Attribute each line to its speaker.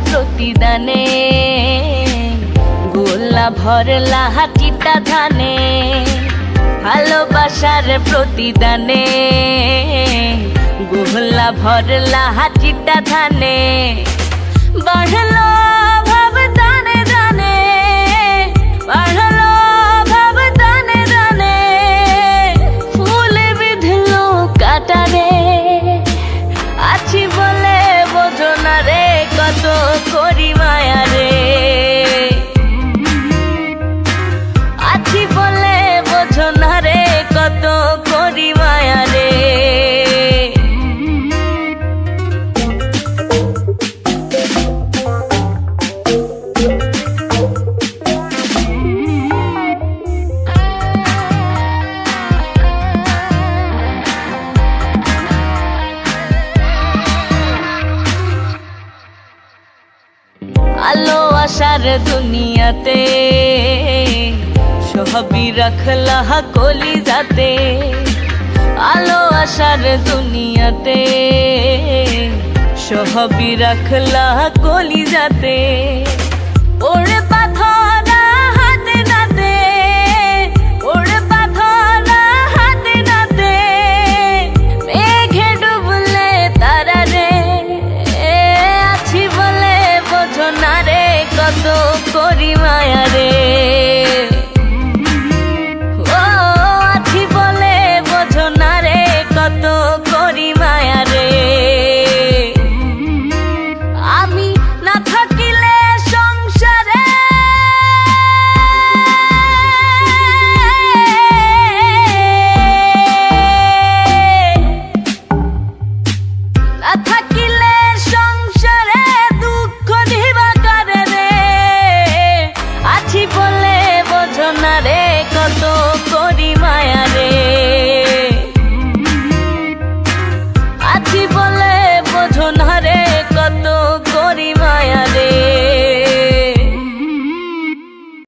Speaker 1: প্রতিদানে, গোলা ভরলা হাটিটা ধানে, ভালোবাসার প্রতিদানে, গোলা ভরলা হাটিটা ধানে, বাড়লো ভাব দানে দানে, বাড়লো ভাব দানে দানে, ফুলে বিঁধলো কাটারে, আছি বলে বোঝো না রে কত করি মায়া রে, আছি বলে বোঝো না রে কত করি মায়া রে। আলো আশার দুনিয়াতে সবই রাখলা কলিজাতে, আলো আশার দুনিয়াতে সবই রাখলা কলিজাতে, ওরে পাথরা হাতে নাতে, ওরে পাথরা হাতে নাতে, মেঘে ডুবলে তারা রে, আছি বলে বোঝো না রে কত করি মায়া রে।